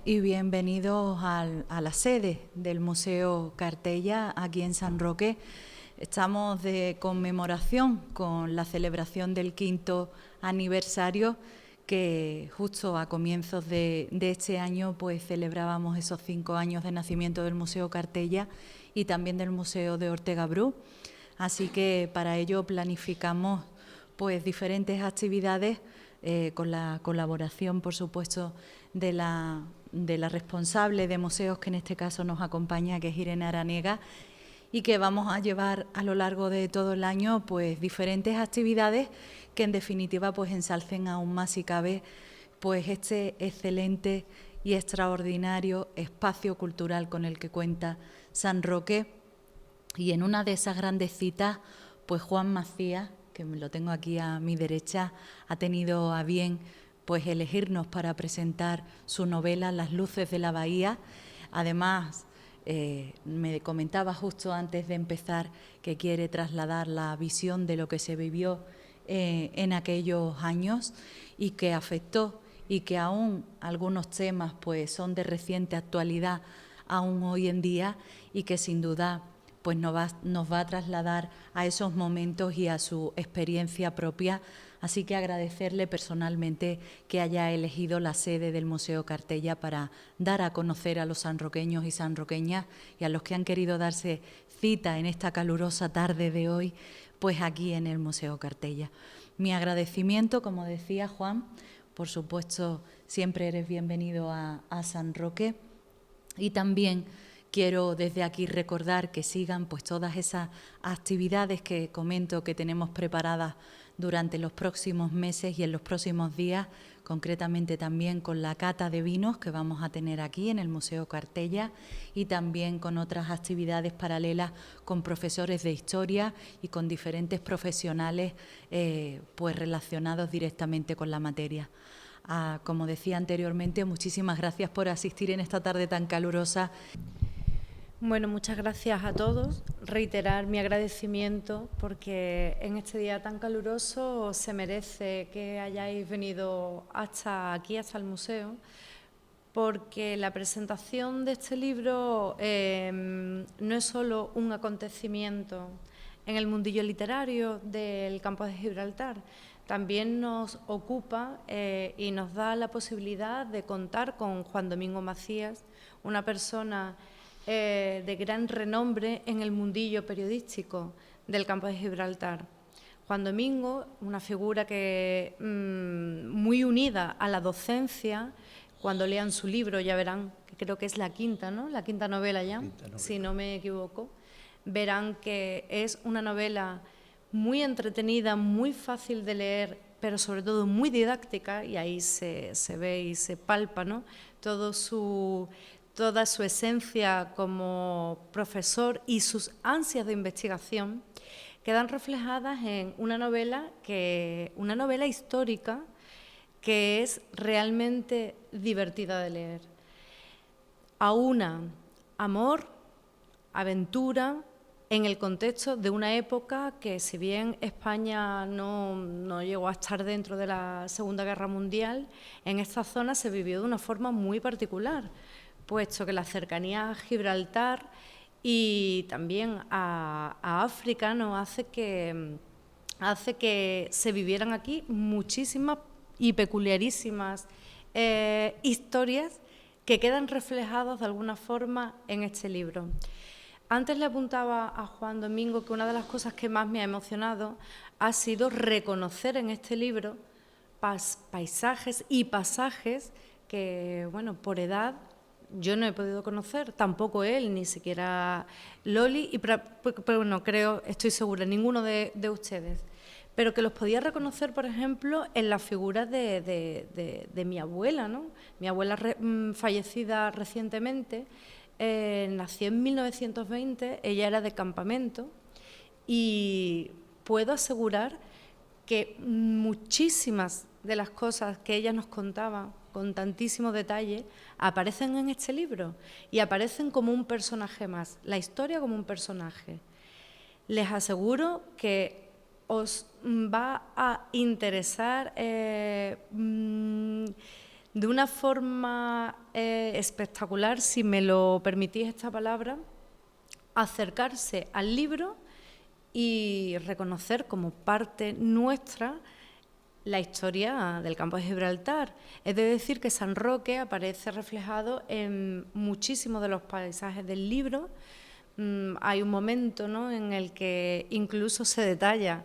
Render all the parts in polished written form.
Y bienvenidos a la sede del Museo Cartella, aquí en San Roque. Estamos de conmemoración con la celebración del 5º aniversario, que justo a comienzos de este año pues celebrábamos esos 5 años de nacimiento del Museo Cartella y también del Museo de Ortega Bru. Así que para ello planificamos pues diferentes actividades con la colaboración, por supuesto, de la responsable de museos, que en este caso nos acompaña, que es Irene Araniega, y que vamos a llevar a lo largo de todo el año pues diferentes actividades que en definitiva pues ensalcen aún más, si cabe, pues este excelente y extraordinario espacio cultural con el que cuenta San Roque. Y en una de esas grandes citas, pues Juan Macías, que lo tengo aquí a mi derecha, ha tenido a bien pues elegirnos para presentar su novela Las luces de la bahía. Además, me comentaba justo antes de empezar que quiere trasladar la visión de lo que se vivió en aquellos años y que afectó, y que aún algunos temas pues son de reciente actualidad aún hoy en día, y que sin duda pues nos va a trasladar a esos momentos y a su experiencia propia. Así que agradecerle personalmente que haya elegido la sede del Museo Cartella para dar a conocer a los sanroqueños y sanroqueñas, y a los que han querido darse cita en esta calurosa tarde de hoy, pues aquí en el Museo Cartella. Mi agradecimiento, como decía Juan, por supuesto, siempre eres bienvenido a San Roque, y también quiero desde aquí recordar que sigan pues todas esas actividades que comento que tenemos preparadas durante los próximos meses y en los próximos días, concretamente también con la cata de vinos que vamos a tener aquí en el Museo Cartella, y también con otras actividades paralelas con profesores de historia y con diferentes profesionales pues relacionados directamente con la materia. Como decía anteriormente, muchísimas gracias por asistir en esta tarde tan calurosa. Bueno, muchas gracias a todos. Reiterar mi agradecimiento porque en este día tan caluroso se merece que hayáis venido hasta aquí, hasta el museo, porque la presentación de este libro no es solo un acontecimiento en el mundillo literario del campo de Gibraltar, también nos ocupa y nos da la posibilidad de contar con Juan Domingo Macías, una persona de gran renombre en el mundillo periodístico del campo de Gibraltar. Juan Domingo, una figura que muy unida a la docencia. Cuando lean su libro ya verán, que creo que es la quinta, ¿no? La quinta novela ya, si no me equivoco. Verán que es una novela muy entretenida, muy fácil de leer, pero sobre todo muy didáctica, y ahí se ve y se palpa, ¿no? Toda su esencia como profesor y sus ansias de investigación quedan reflejadas en una novela histórica que es realmente divertida de leer. Aúna amor, aventura, en el contexto de una época que, si bien España no llegó a estar dentro de la Segunda Guerra Mundial, en esta zona se vivió de una forma muy particular, puesto que la cercanía a Gibraltar y también a África hace que se vivieran aquí muchísimas y peculiarísimas historias que quedan reflejadas de alguna forma en este libro. Antes le apuntaba a Juan Domingo que una de las cosas que más me ha emocionado ha sido reconocer en este libro paisajes y pasajes que, bueno, por edad yo no he podido conocer, tampoco él, ni siquiera Loli, pero bueno, estoy segura, ninguno de ustedes, pero que los podía reconocer, por ejemplo, en la figura de mi abuela, ¿no? Mi abuela fallecida recientemente, nació en 1920, ella era de campamento, y puedo asegurar que muchísimas de las cosas que ella nos contaba con tantísimo detalle aparecen en este libro y aparecen como un personaje más, la historia como un personaje. Les aseguro que os va a interesar de una forma espectacular, si me lo permitís esta palabra, acercarse al libro y reconocer como parte nuestra la historia del campo de Gibraltar. Es de decir que San Roque aparece reflejado en muchísimos de los paisajes del libro. Hay un momento, ¿no?, en el que incluso se detalla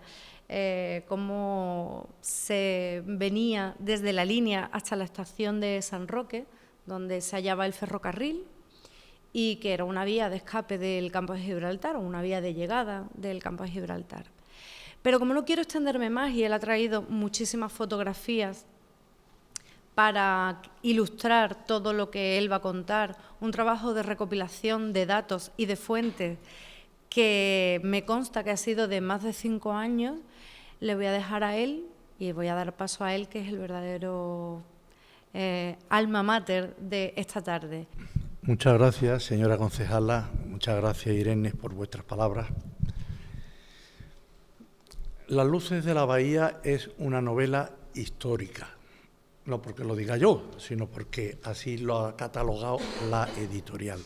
cómo se venía desde la línea hasta la estación de San Roque, donde se hallaba el ferrocarril, y que era una vía de escape del campo de Gibraltar, o una vía de llegada del campo de Gibraltar. Pero como no quiero extenderme más, y él ha traído muchísimas fotografías para ilustrar todo lo que él va a contar, un trabajo de recopilación de datos y de fuentes que me consta que ha sido de más de 5 años, le voy a dejar a él y voy a dar paso a él, que es el verdadero alma mater de esta tarde. Muchas gracias, señora concejala. Muchas gracias, Irene, por vuestras palabras. Las luces de la bahía es una novela histórica, no porque lo diga yo, sino porque así lo ha catalogado la editorial,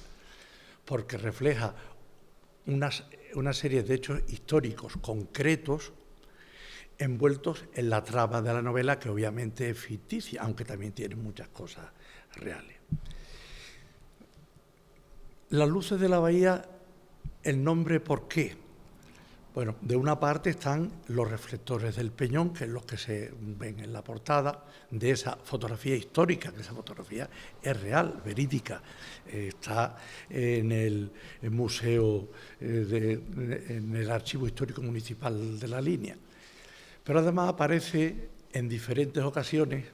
porque refleja una serie de hechos históricos concretos envueltos en la trama de la novela, que obviamente es ficticia, aunque también tiene muchas cosas reales. Las luces de la bahía, el nombre, ¿por qué? Bueno, de una parte están los reflectores del Peñón, que es los que se ven en la portada de esa fotografía histórica, que esa fotografía es real, verídica, está en el museo, en el Archivo Histórico Municipal de la Línea. Pero además aparece en diferentes ocasiones,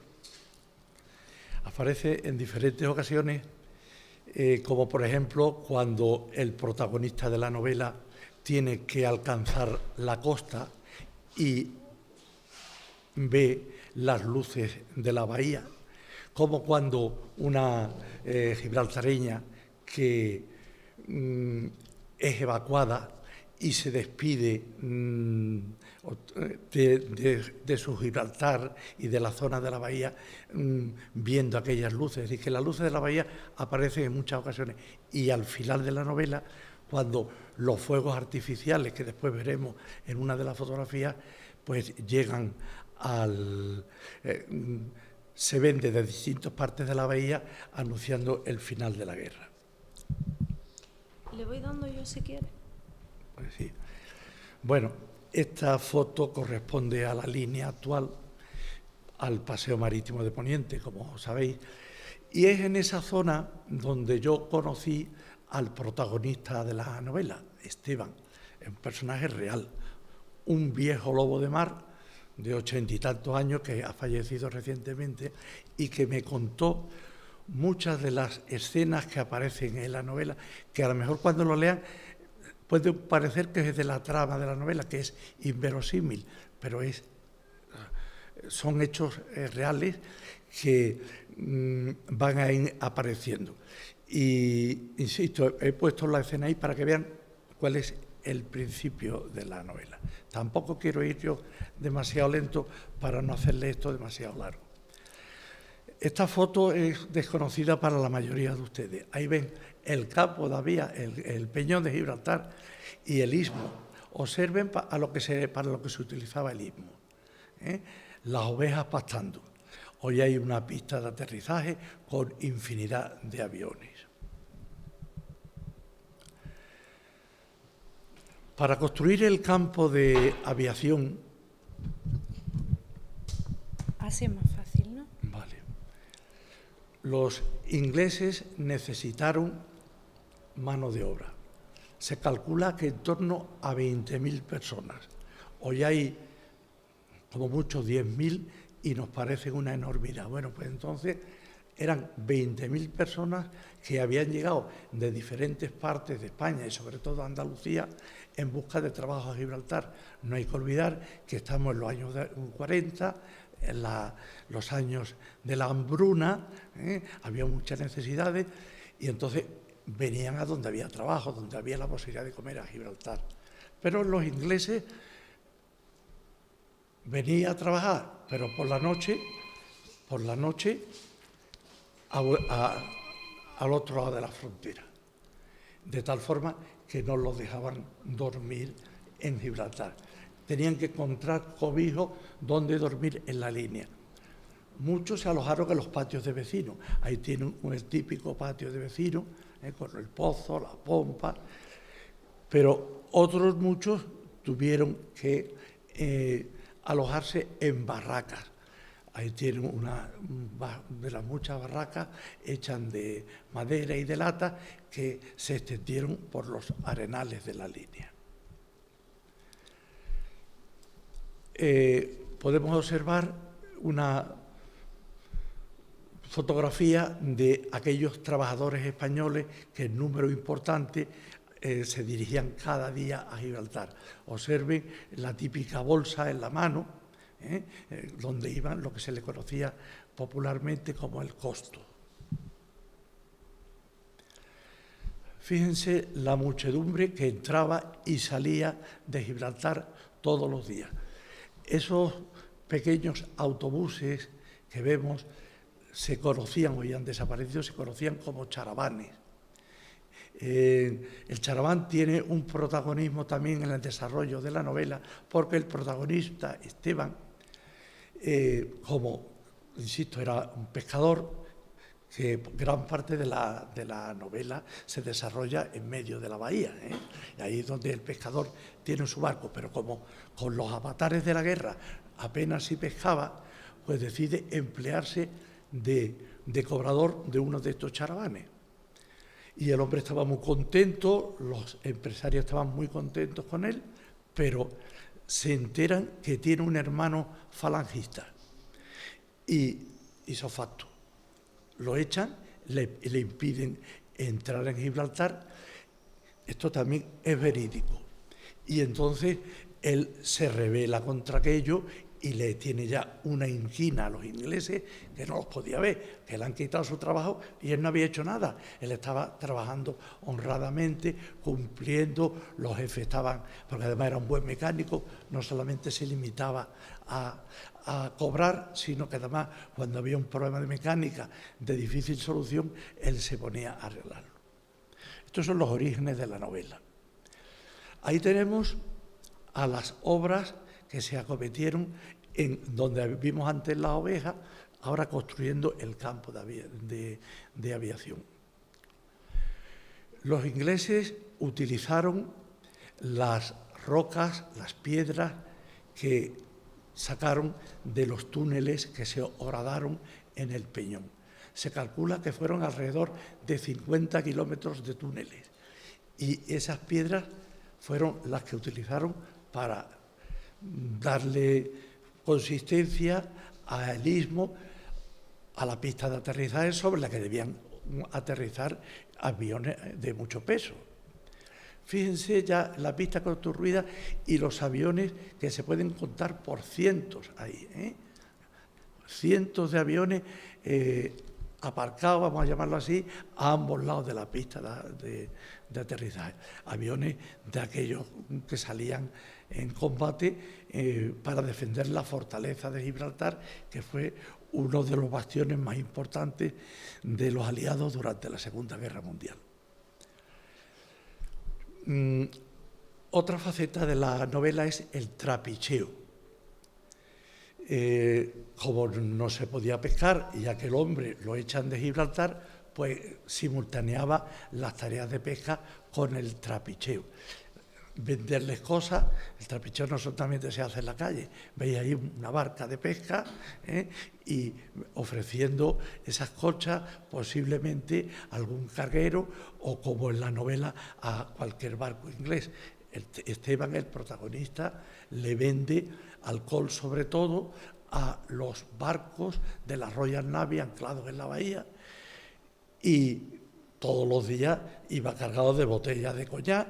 como por ejemplo cuando el protagonista de la novela tiene que alcanzar la costa y ve las luces de la bahía, como cuando una gibraltareña que es evacuada y se despide de su Gibraltar y de la zona de la bahía viendo aquellas luces. Es decir, que las luces de la bahía aparecen en muchas ocasiones. Y al final de la novela, cuando los fuegos artificiales, que después veremos en una de las fotografías, pues llegan se ven desde distintas partes de la bahía anunciando el final de la guerra. ¿Le voy dando yo si quiere? Pues sí. Bueno, esta foto corresponde a la línea actual, al Paseo Marítimo de Poniente, como sabéis, y es en esa zona donde yo conocí al protagonista de la novela, Esteban, un personaje real, un viejo lobo de mar de 80 y tantos años que ha fallecido recientemente y que me contó muchas de las escenas que aparecen en la novela, que a lo mejor cuando lo lean puede parecer que es de la trama de la novela, que es inverosímil, pero son hechos reales que van a ir apareciendo. Y, insisto, he puesto la escena ahí para que vean cuál es el principio de la novela. Tampoco quiero ir yo demasiado lento para no hacerle esto demasiado largo. Esta foto es desconocida para la mayoría de ustedes. Ahí ven el campo de Avía, el Peñón de Gibraltar y el istmo. Observen para lo que se utilizaba el istmo. Las ovejas pastando. Hoy hay una pista de aterrizaje con infinidad de aviones. Para construir el campo de aviación... Así es más fácil, ¿no? Vale. Los ingleses necesitaron mano de obra. Se calcula que en torno a 20.000 personas. Hoy hay como mucho 10.000 y nos parece una enormidad. Bueno, pues entonces eran 20.000 personas que habían llegado de diferentes partes de España y sobre todo Andalucía en busca de trabajo a Gibraltar. No hay que olvidar que estamos en los años 40, en los años de la hambruna, había muchas necesidades y entonces venían a donde había trabajo, donde había la posibilidad de comer, a Gibraltar. Pero los ingleses venían a trabajar, pero por la noche al otro lado de la frontera, de tal forma que no los dejaban dormir en Gibraltar. Tenían que encontrar cobijo donde dormir en la línea. Muchos se alojaron en los patios de vecinos. Ahí tienen el típico patio de vecinos, con el pozo, la pompa, pero otros muchos tuvieron que alojarse en barracas. Ahí tienen una de las muchas barracas hechas de madera y de lata que se extendieron por los arenales de la línea. Podemos observar una fotografía de aquellos trabajadores españoles que en número importante se dirigían cada día a Gibraltar. Observen la típica bolsa en la mano, donde iban lo que se le conocía popularmente como el costo. Fíjense la muchedumbre que entraba y salía de Gibraltar todos los días. Esos pequeños autobuses que vemos se conocían, hoy han desaparecido, se conocían como charavanes. El charaván tiene un protagonismo también en el desarrollo de la novela, porque el protagonista, Esteban, como, insisto, era un pescador, que gran parte de la novela se desarrolla en medio de la bahía, y ahí es donde el pescador tiene su barco, pero como con los avatares de la guerra apenas si pescaba, pues decide emplearse de cobrador de uno de estos charavanes. Y el hombre estaba muy contento, los empresarios estaban muy contentos con él, pero se enteran que tiene un hermano falangista. Y hizo facto. Lo echan, le impiden entrar en Gibraltar. Esto también es verídico. Y entonces él se rebela contra aquello y le tiene ya una inquina a los ingleses que no los podía ver, que le han quitado su trabajo y él no había hecho nada. Él estaba trabajando honradamente, cumpliendo, los jefes estaban, porque además era un buen mecánico, no solamente se limitaba a cobrar, sino que además cuando había un problema de mecánica de difícil solución, él se ponía a arreglarlo. Estos son los orígenes de la novela. Ahí tenemos a las obras que se acometieron en donde vimos antes las ovejas, ahora construyendo el campo de aviación. Los ingleses utilizaron las rocas, las piedras que sacaron de los túneles que se horadaron en el Peñón. Se calcula que fueron alrededor de 50 kilómetros de túneles y esas piedras fueron las que utilizaron para darle consistencia al istmo, a la pista de aterrizaje sobre la que debían aterrizar aviones de mucho peso. Fíjense ya la pista construida y los aviones que se pueden contar por cientos ahí, cientos de aviones aparcados, vamos a llamarlo así, a ambos lados de la pista de aterrizaje. Aviones de aquellos que salían en combate para defender la fortaleza de Gibraltar, que fue uno de los bastiones más importantes de los aliados durante la Segunda Guerra Mundial. Otra faceta de la novela es el trapicheo. Como no se podía pescar y aquel hombre lo echan de Gibraltar, pues simultaneaba las tareas de pesca con el trapicheo. Venderles cosas, el trapicheo no solamente se hace en la calle, veis ahí una barca de pesca y ofreciendo esas conchas posiblemente a algún carguero o, como en la novela, a cualquier barco inglés. Esteban, el protagonista, le vende alcohol sobre todo a los barcos de la Royal Navy anclados en la bahía y todos los días iba cargado de botellas de coñac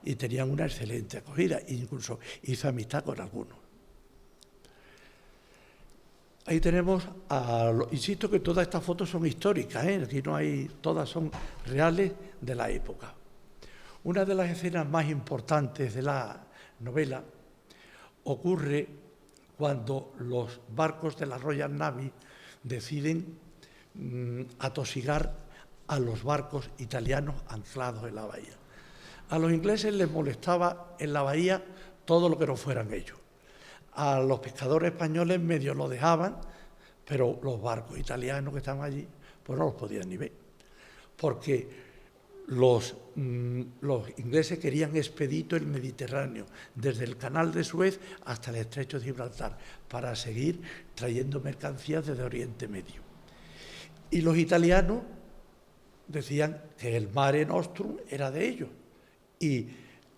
y tenían una excelente acogida, incluso hizo amistad con algunos. Ahí tenemos, insisto que todas estas fotos son históricas, aquí no hay, todas son reales de la época. Una de las escenas más importantes de la novela ocurre cuando los barcos de la Royal Navy deciden atosigar a los barcos italianos anclados en la bahía. A los ingleses les molestaba en la bahía todo lo que no fueran ellos. A los pescadores españoles medio lo dejaban, pero los barcos italianos que estaban allí, pues no los podían ni ver, porque los ingleses querían expedito el Mediterráneo, desde el canal de Suez hasta el estrecho de Gibraltar, para seguir trayendo mercancías desde Oriente Medio. Y los italianos decían que el Mare Nostrum era de ellos, y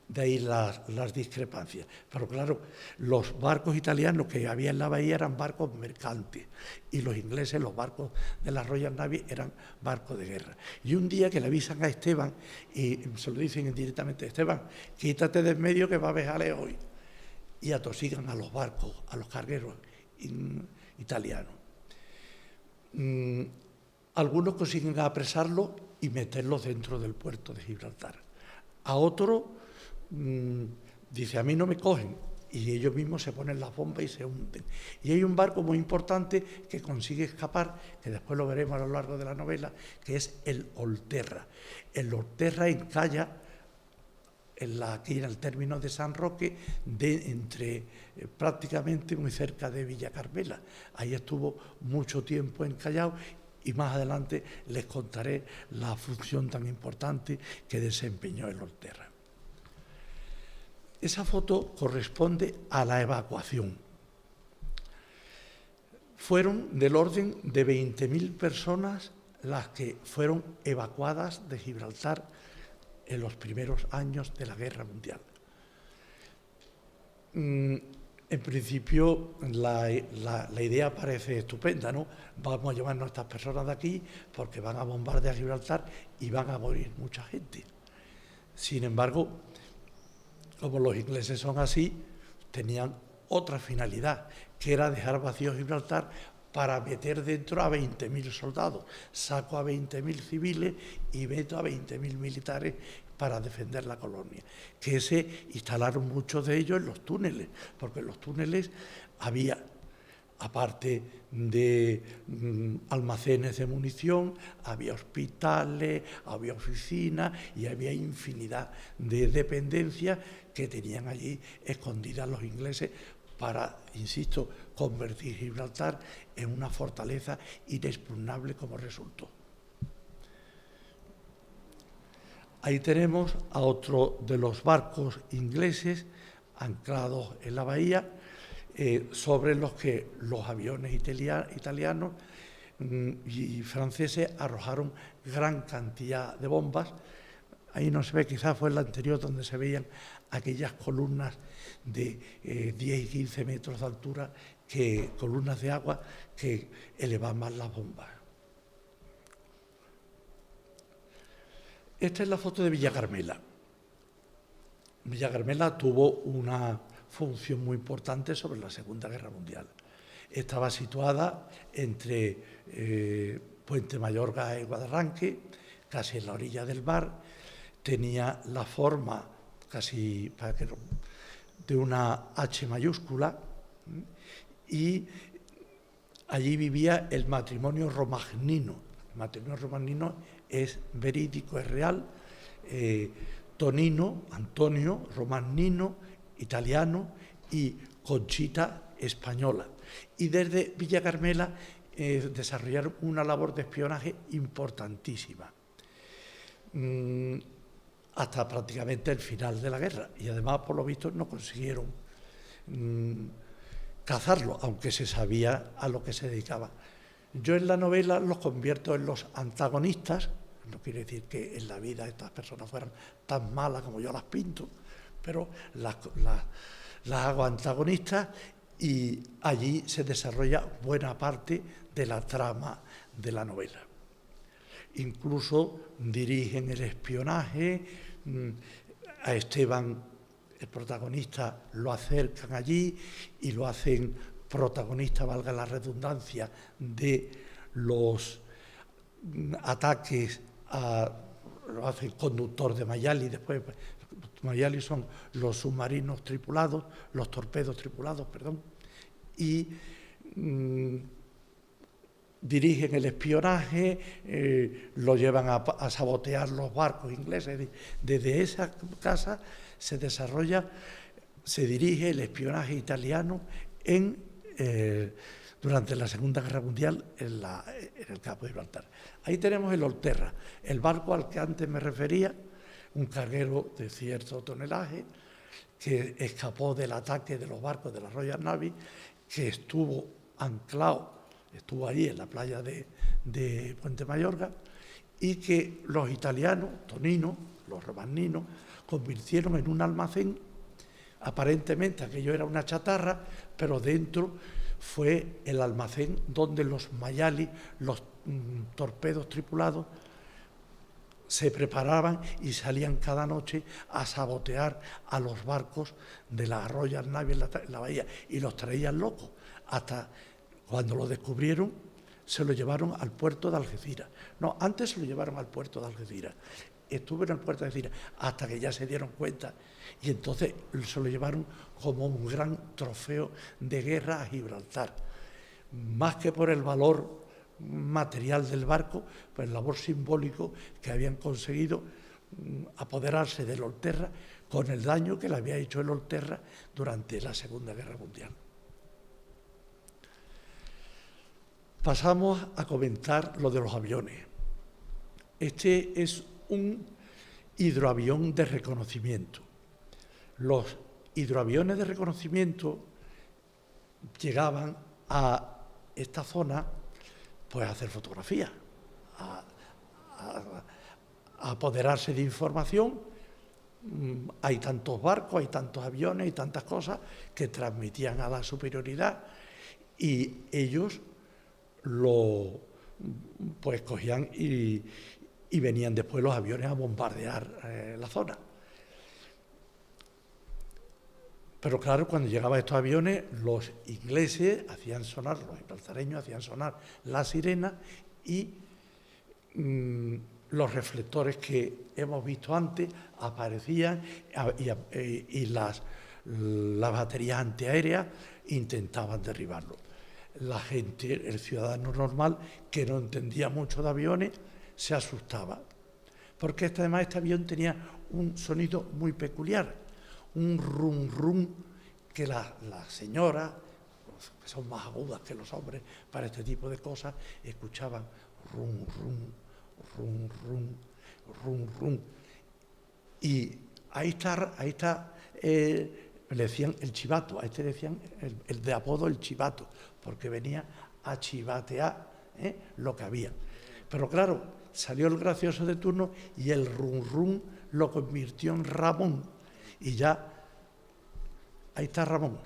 de ahí las discrepancias. Pero claro, los barcos italianos que había en la bahía eran barcos mercantes, y los ingleses, los barcos de la Royal Navy, eran barcos de guerra. Y un día que le avisan a Esteban, y se lo dicen indirectamente: Esteban, quítate de en medio que va a vejarle hoy. Y atosigan a los barcos, a los cargueros italianos. Algunos consiguen apresarlos y meterlos dentro del puerto de Gibraltar. A otro dice: a mí no me cogen, y ellos mismos se ponen las bombas y se hunden. Y hay un barco muy importante que consigue escapar, que después lo veremos a lo largo de la novela, que es el Olterra. El Olterra encalla aquí en el término de San Roque, prácticamente muy cerca de Villa Carmela. Ahí estuvo mucho tiempo encallado, y más adelante les contaré la función tan importante que desempeñó el Olterra. Esa foto corresponde a la evacuación. Fueron del orden de 20.000 personas las que fueron evacuadas de Gibraltar en los primeros años de la Guerra Mundial. En principio, la idea parece estupenda, ¿no? Vamos a llevarnos a estas personas de aquí porque van a bombardear Gibraltar y van a morir mucha gente. Sin embargo, como los ingleses son así, tenían otra finalidad, que era dejar vacío Gibraltar para meter dentro a 20.000 soldados. Saco a 20.000 civiles y meto a 20.000 militares para defender la colonia, que se instalaron muchos de ellos en los túneles, porque en los túneles había, aparte de almacenes de munición, había hospitales, había oficinas y había infinidad de dependencias que tenían allí escondidas los ingleses para, insisto, convertir Gibraltar en una fortaleza inexpugnable como resultó. Ahí tenemos a otro de los barcos ingleses anclados en la bahía, sobre los que los aviones italianos y franceses arrojaron gran cantidad de bombas. Ahí no se ve, quizás fue el anterior donde se veían aquellas columnas de 10 y 15 metros de altura, columnas de agua que elevaban las bombas. Esta es la foto de Villa Carmela. Villa Carmela tuvo una función muy importante sobre la Segunda Guerra Mundial. Estaba situada entre Puente Mayorga y Guadarranque, casi en la orilla del mar. Tenía la forma casi de una H mayúscula, y allí vivía el matrimonio romagnino. El matrimonio romagnino es verídico, es real. Tonino, Antonio Romagnino, italiano, y Conchita, española. Y desde Villa Carmela desarrollaron una labor de espionaje importantísima, hasta prácticamente el final de la guerra. Y además, por lo visto, no consiguieron cazarlo, aunque se sabía a lo que se dedicaba. Yo en la novela los convierto en los antagonistas. No quiere decir que en la vida estas personas fueran tan malas como yo las pinto, pero las hago antagonistas, y allí se desarrolla buena parte de la trama de la novela. Incluso dirigen el espionaje, a Esteban, el protagonista, lo acercan allí y lo hacen protagonista, valga la redundancia, de los ataques, lo hacen conductor de Mayali. Después, Mayali son los submarinos tripulados, los torpedos tripulados, perdón, y dirigen el espionaje, lo llevan a sabotear los barcos ingleses. Desde esa casa se dirige el espionaje italiano durante la Segunda Guerra Mundial en el Cabo de Gibraltar. Ahí tenemos el Olterra, el barco al que antes me refería, un carguero de cierto tonelaje que escapó del ataque de los barcos de la Royal Navy, que estuvo anclado, estuvo allí en la playa de Puente Mayorga, y que los italianos, Tonino, los romanninos, convirtieron en un almacén. Aparentemente aquello era una chatarra, pero dentro fue el almacén donde los mayali, los torpedos tripulados, se preparaban y salían cada noche a sabotear a los barcos de la Royal Navy en la bahía, y los traían locos. Hasta cuando lo descubrieron, se lo llevaron al puerto de Algeciras. No, antes se lo llevaron al puerto de Algeciras. Estuve en el puerto de Algeciras hasta que ya se dieron cuenta, y entonces se lo llevaron como un gran trofeo de guerra a Gibraltar. Más que por el valor material del barco, pues el labor simbólico que habían conseguido apoderarse del Olterra con el daño que le había hecho el Olterra durante la Segunda Guerra Mundial. Pasamos a comentar lo de los aviones. Este es un hidroavión de reconocimiento. Los hidroaviones de reconocimiento llegaban a esta zona pues a hacer fotografías, a apoderarse de información. Hay tantos barcos, hay tantos aviones y tantas cosas que transmitían a la superioridad, y ellos pues cogían y venían después los aviones a bombardear la zona. Pero claro, cuando llegaban estos aviones, los ingleses hacían sonar, los gibraltareños hacían sonar la sirena, y los reflectores que hemos visto antes aparecían, y las baterías antiaéreas intentaban derribarlo. La gente, el ciudadano normal, que no entendía mucho de aviones, se asustaba, porque además este avión tenía un sonido muy peculiar, un rum rum, que las señoras, que son más agudas que los hombres para este tipo de cosas, escuchaban rum rum, rum rum, rum rum. Y ahí está, le decían el chivato, a este le decían el de apodo el chivato, porque venía a chivatear lo que había. Pero claro, salió el gracioso de turno y el rum rum lo convirtió en Ramón, y ya ahí está Ramón,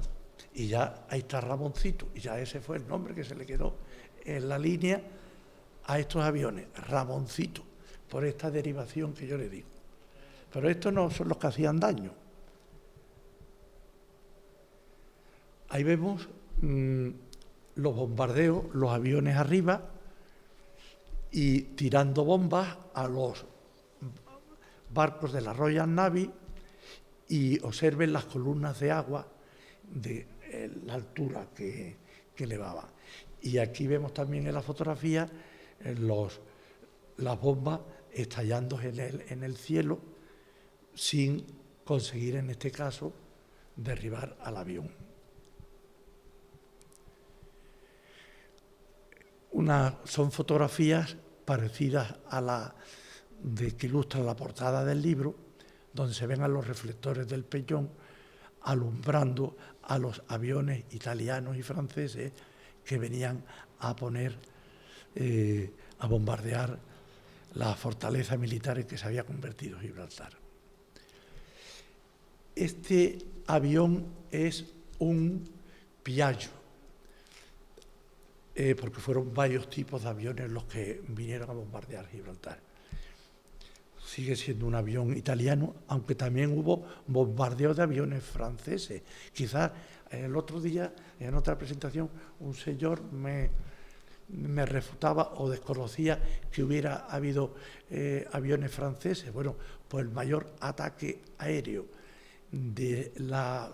y ya ahí está Ramoncito, y ya ese fue el nombre que se le quedó en la línea a estos aviones, Ramoncito, por esta derivación que yo le digo. Pero estos no son los que hacían daño. Ahí vemos los bombardeos, los aviones arriba y tirando bombas a los barcos de la Royal Navy, y observen las columnas de agua de la altura que elevaban. Y aquí vemos también en la fotografía las bombas estallando en el cielo, sin conseguir en este caso derribar al avión. Son fotografías parecidas a la que ilustran la portada del libro, donde se ven a los reflectores del Peñón alumbrando a los aviones italianos y franceses que venían a bombardear la fortaleza militar en que se había convertido Gibraltar. Este avión es un Piaggio, porque fueron varios tipos de aviones los que vinieron a bombardear Gibraltar. Sigue siendo un avión italiano, aunque también hubo bombardeos de aviones franceses. Quizás el otro día, en otra presentación, un señor me refutaba o desconocía que hubiera habido aviones franceses. Bueno, pues el mayor ataque aéreo de la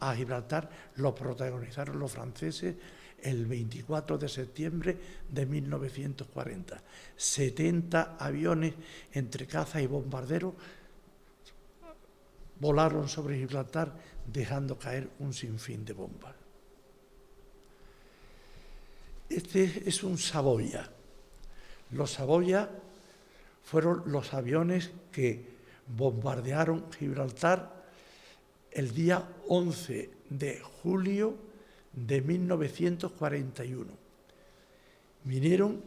a Gibraltar lo protagonizaron los franceses el 24 de septiembre de 1940. 70 aviones entre cazas y bombarderos volaron sobre Gibraltar dejando caer un sinfín de bombas. Este es un Savoia. Los Savoia fueron los aviones que bombardearon Gibraltar el día 11 de julio de 1941. Vinieron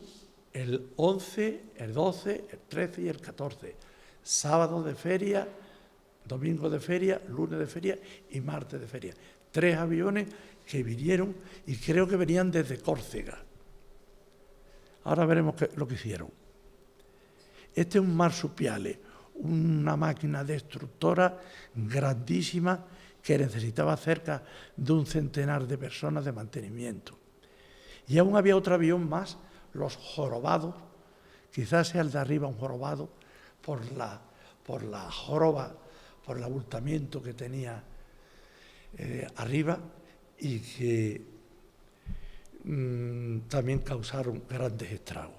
el 11, el 12, el 13 y el 14, sábado de feria, domingo de feria, lunes de feria y martes de feria. 3 aviones que vinieron y creo que venían desde Córcega. Ahora veremos lo que hicieron. Este es un marsupiale, una máquina destructora grandísima que necesitaba cerca de un centenar de personas de mantenimiento. Y aún había otro avión más, los jorobados, quizás sea el de arriba un jorobado, por la joroba, por el abultamiento que tenía arriba y que también causaron grandes estragos.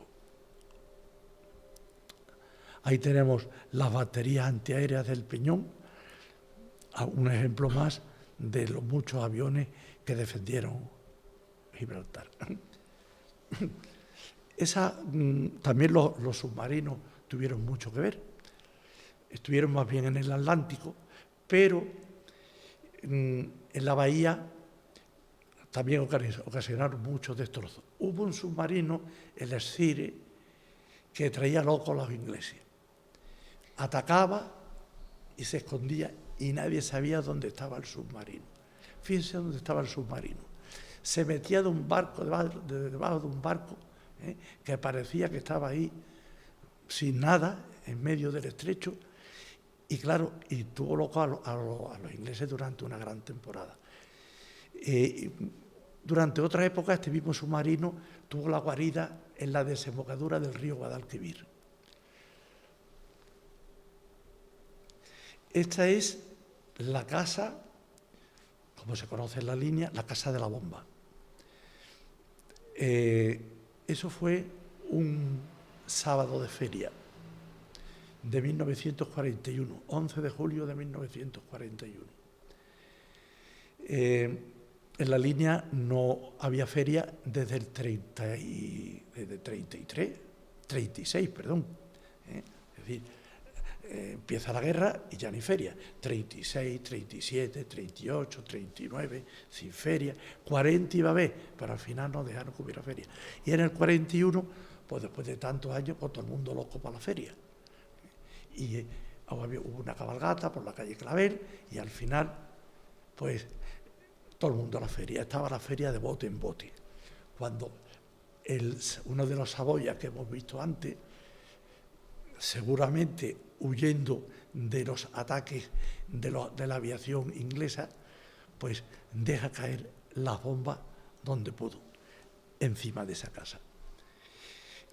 Ahí tenemos las baterías antiaéreas del Peñón, un ejemplo más de los muchos aviones que defendieron Gibraltar. También los submarinos tuvieron mucho que ver. Estuvieron más bien en el Atlántico, pero en la bahía también ocasionaron muchos destrozos. Hubo un submarino, el Escire, que traía locos a los ingleses. Atacaba y se escondía y nadie sabía dónde estaba el submarino. Fíjense dónde estaba el submarino. Se metía de un barco, debajo de un barco, que parecía que estaba ahí sin nada, en medio del estrecho, y claro, y tuvo loco a los ingleses durante una gran temporada. Durante otra época, este mismo submarino tuvo la guarida en la desembocadura del río Guadalquivir. Esta es la casa, como se conoce en la línea, la casa de la bomba. Eso fue un sábado de feria de 1941, 11 de julio de 1941. En la línea no había feria desde el 36, perdón. Es decir, empieza la guerra y ya no hay feria. 36, 37, 38, 39, sin feria. 40 iba a haber, pero al final no dejaron que hubiera feria. Y en el 41, pues después de tantos años, pues todo el mundo loco para la feria. Y hubo una cabalgata por la calle Clavel y al final, pues todo el mundo a la feria. Estaba la feria de bote en bote. Cuando uno de los Savoia que hemos visto antes, seguramente huyendo de los ataques de la aviación inglesa, pues deja caer las bombas donde pudo, encima de esa casa.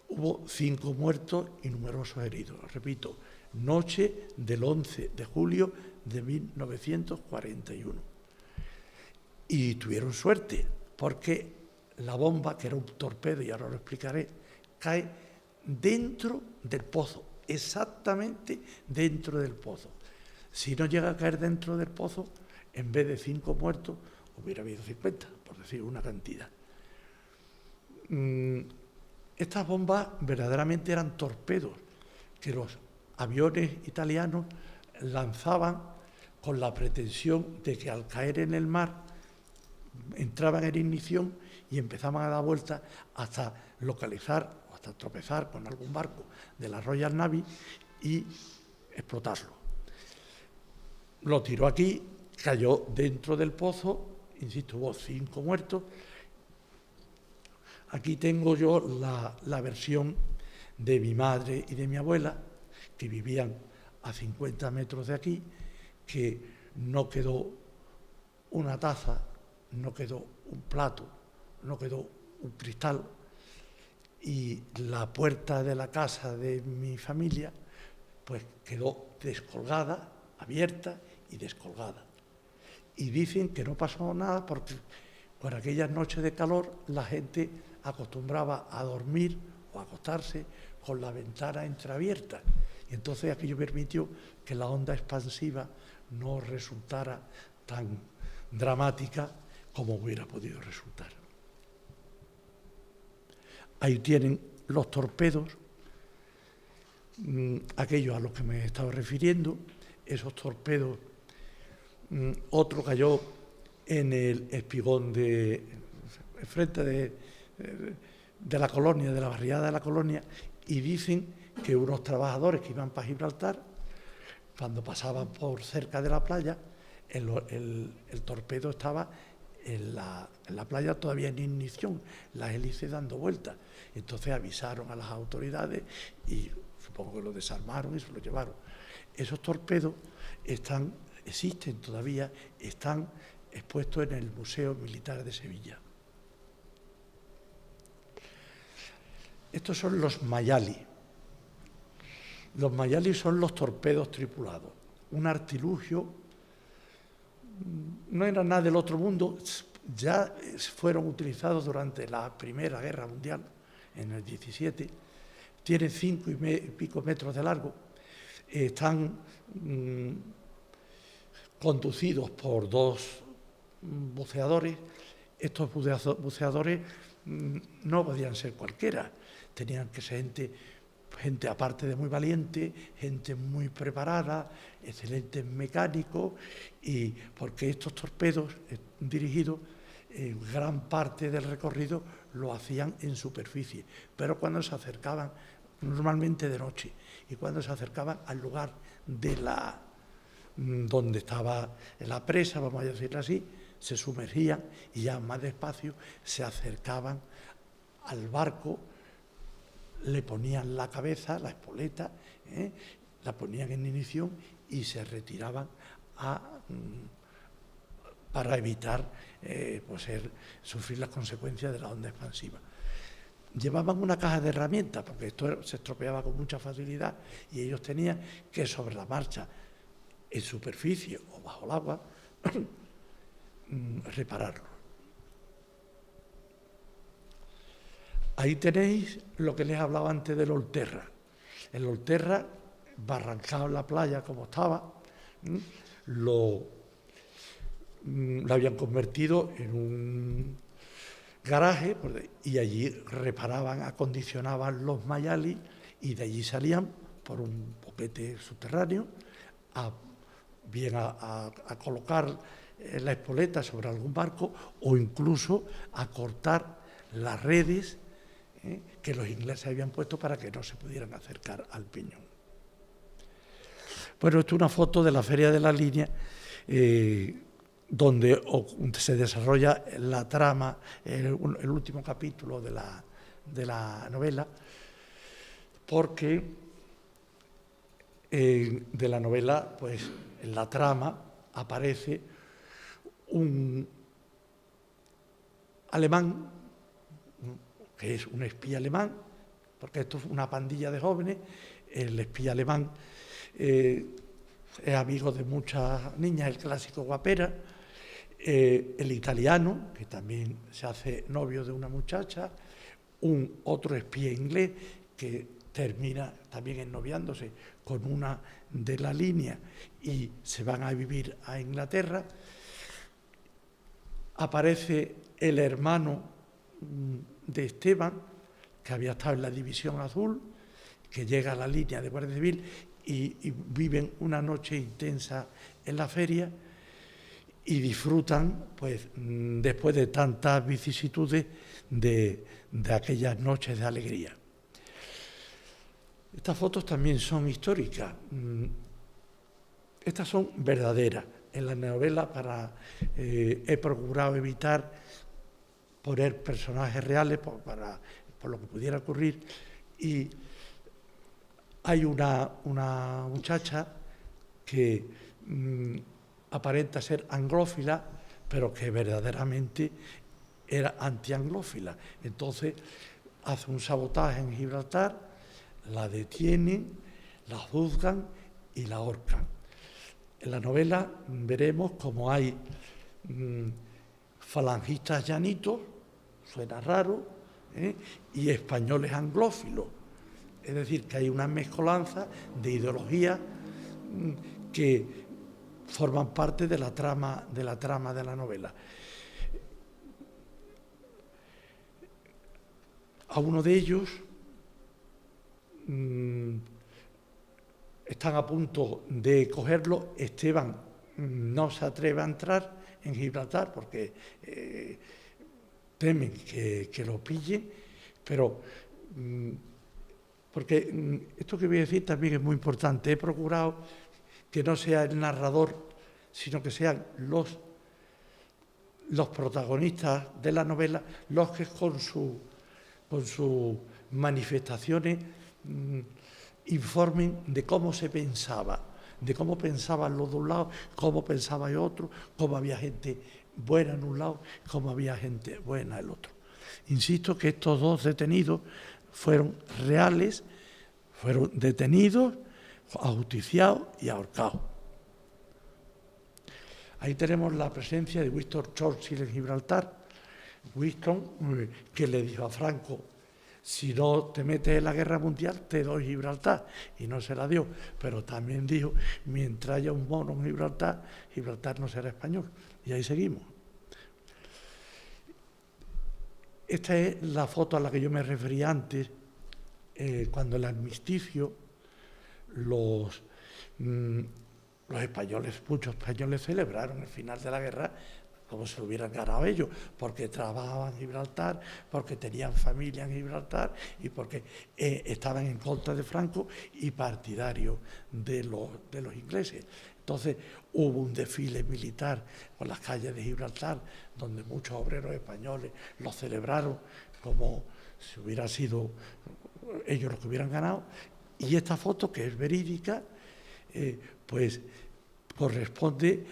Hubo 5 muertos y numerosos heridos. Repito, noche del 11 de julio de 1941. Y tuvieron suerte, porque la bomba, que era un torpedo, y ahora lo explicaré, cae dentro del pozo, exactamente dentro del pozo. Si no llega a caer dentro del pozo, en vez de 5 muertos, hubiera habido 50, por decir una cantidad. Estas bombas verdaderamente eran torpedos que los aviones italianos lanzaban con la pretensión de que al caer en el mar entraban en ignición y empezaban a dar vueltas hasta localizar o hasta tropezar con algún barco de la Royal Navy y explotarlo. Lo tiró aquí, cayó dentro del pozo, insisto, hubo 5 muertos. Aquí tengo yo la versión de mi madre y de mi abuela, que vivían a 50 metros de aquí, que no quedó una taza, no quedó un plato, no quedó un cristal, y la puerta de la casa de mi familia pues quedó descolgada, abierta y descolgada. Y dicen que no pasó nada porque con aquellas noches de calor la gente acostumbraba a dormir o a acostarse con la ventana entreabierta. Y entonces aquello permitió que la onda expansiva no resultara tan dramática como hubiera podido resultar. Ahí tienen los torpedos, aquellos a los que me he estado refiriendo. Esos torpedos, otro cayó en el espigón frente de la colonia, de la barriada de la colonia, y dicen que unos trabajadores que iban para Gibraltar, cuando pasaban por cerca de la playa, el torpedo estaba en la playa todavía en ignición, las hélices dando vueltas. Entonces avisaron a las autoridades y supongo que lo desarmaron y se lo llevaron. Esos torpedos existen todavía, están expuestos en el Museo Militar de Sevilla. Estos son los Mayali. Los Mayali son los torpedos tripulados, un artilugio, no era nada del otro mundo, ya fueron utilizados durante la Primera Guerra Mundial, en el 17, tienen 5 y pico metros de largo, están conducidos por 2 buceadores. Estos buceadores no podían ser cualquiera, tenían que ser gente aparte de muy valiente, gente muy preparada, excelentes mecánicos, y porque estos torpedos dirigidos, gran parte del recorrido lo hacían en superficie, pero cuando se acercaban, normalmente de noche, y cuando se acercaban al lugar donde estaba la presa, vamos a decirlo así, se sumergían y ya más despacio se acercaban al barco, le ponían la cabeza, la espoleta, la ponían en ignición y se retiraban para evitar sufrir las consecuencias de la onda expansiva. Llevaban una caja de herramientas, porque esto se estropeaba con mucha facilidad, y ellos tenían que, sobre la marcha, en superficie o bajo el agua, repararlo. Ahí tenéis lo que les hablaba antes del Olterra. El Olterra, barrancado en la playa como estaba, lo habían convertido en un garaje, y allí reparaban, acondicionaban los Mayali, y de allí salían por un boquete subterráneo a colocar la espoleta sobre algún barco, o incluso a cortar las redes que los ingleses habían puesto para que no se pudieran acercar al peñón. Bueno, esto es una foto de la Feria de la Línea, donde se desarrolla la trama, el último capítulo de la novela, porque de la novela, pues en la trama aparece un alemán, que es un espía alemán, porque esto es una pandilla de jóvenes. El espía alemán es amigo de muchas niñas, el clásico guapera. El italiano, que también se hace novio de una muchacha. Otro espía inglés que termina también ennoviándose con una de la línea y se van a vivir a Inglaterra. Aparece el hermano de Esteban, que había estado en la División Azul, que llega a la línea de Guardia Civil y viven una noche intensa en la feria y disfrutan, pues, después de tantas vicisitudes, de aquellas noches de alegría. Estas fotos también son históricas. Estas son verdaderas. En la novela he procurado evitar poner personajes reales por lo que pudiera ocurrir, y hay una muchacha que aparenta ser anglófila, pero que verdaderamente era antianglófila. Entonces hace un sabotaje en Gibraltar, la detienen, la juzgan y la ahorcan. En la novela veremos cómo hay falangistas llanitos, suena raro, y españoles anglófilos. Es decir, que hay una mezcolanza de ideologías que forman parte de la trama de la novela. A uno de ellos están a punto de cogerlo. Esteban no se atreve a entrar en Gibraltar porque temen que lo pillen, pero porque esto que voy a decir también es muy importante. He procurado que no sea el narrador, sino que sean los protagonistas de la novela los que con sus manifestaciones informen de cómo se pensaba, de cómo pensaban los de un lado, cómo pensaba el otro, cómo había gente buena en un lado, cómo había gente buena en el otro. Insisto que estos dos detenidos fueron reales, fueron detenidos, ajusticiados y ahorcados. Ahí tenemos la presencia de Winston Churchill en Gibraltar. Winston, que le dijo a Franco: si no te metes en la guerra mundial, te doy Gibraltar. Y no se la dio. Pero también dijo: mientras haya un mono en Gibraltar, Gibraltar no será español. Y ahí seguimos. Esta es la foto a la que yo me refería antes, cuando el armisticio, los españoles, muchos españoles celebraron el final de la guerra como si lo hubieran ganado ellos, porque trabajaban en Gibraltar, porque tenían familia en Gibraltar y porque estaban en contra de Franco y partidarios de los ingleses. Entonces hubo un desfile militar por las calles de Gibraltar, donde muchos obreros españoles lo celebraron como si hubiera sido ellos los que hubieran ganado. Y esta foto, que es verídica, pues corresponde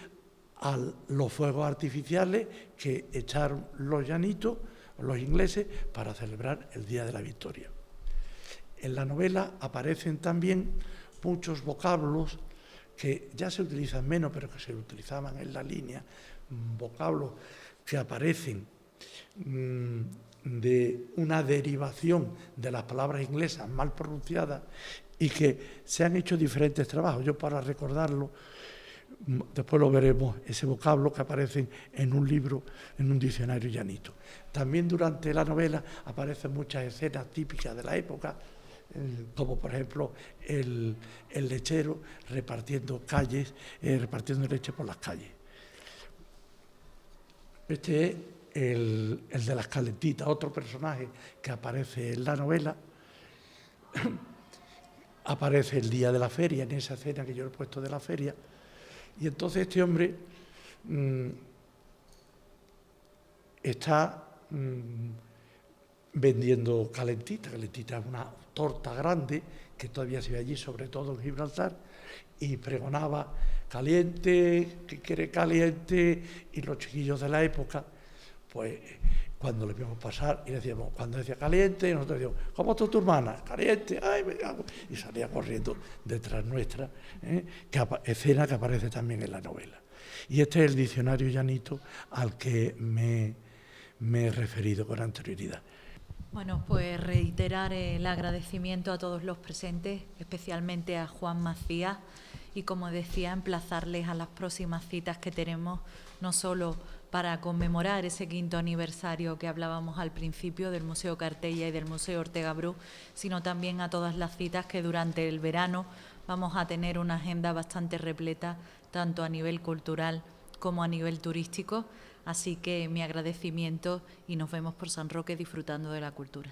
a los fuegos artificiales que echaron los llanitos, los ingleses, para celebrar el Día de la Victoria. En la novela aparecen también muchos vocablos que ya se utilizan menos, pero que se utilizaban en la línea, vocablos que aparecen de una derivación de las palabras inglesas mal pronunciadas y que se han hecho diferentes trabajos. Yo, para recordarlo, después lo veremos, ese vocablo que aparece en un libro, en un diccionario llanito. También durante la novela aparecen muchas escenas típicas de la época, como por ejemplo el lechero repartiendo leche por las calles. Este es el de las calentitas, otro personaje que aparece en la novela. Aparece el día de la feria, en esa escena que yo he puesto de la feria. Y entonces este hombre está vendiendo calentita. Calentita es una torta grande que todavía se ve allí, sobre todo en Gibraltar, y pregonaba: caliente, que quiere caliente. Y los chiquillos de la época, pues cuando le vimos pasar y decíamos, cuando decía caliente, y nosotros decíamos: ¿cómo está tu hermana? Caliente, ay, me cago. Y salía corriendo detrás nuestra, escena que aparece también en la novela. Y este es el diccionario llanito al que me he referido con anterioridad. Bueno, pues reiterar el agradecimiento a todos los presentes, especialmente a Juan Macías, y como decía, emplazarles a las próximas citas que tenemos, no solo para conmemorar ese 5º aniversario que hablábamos al principio del Museo Cartella y del Museo Ortega Bru, sino también a todas las citas que durante el verano vamos a tener una agenda bastante repleta, tanto a nivel cultural como a nivel turístico. Así que mi agradecimiento y nos vemos por San Roque disfrutando de la cultura.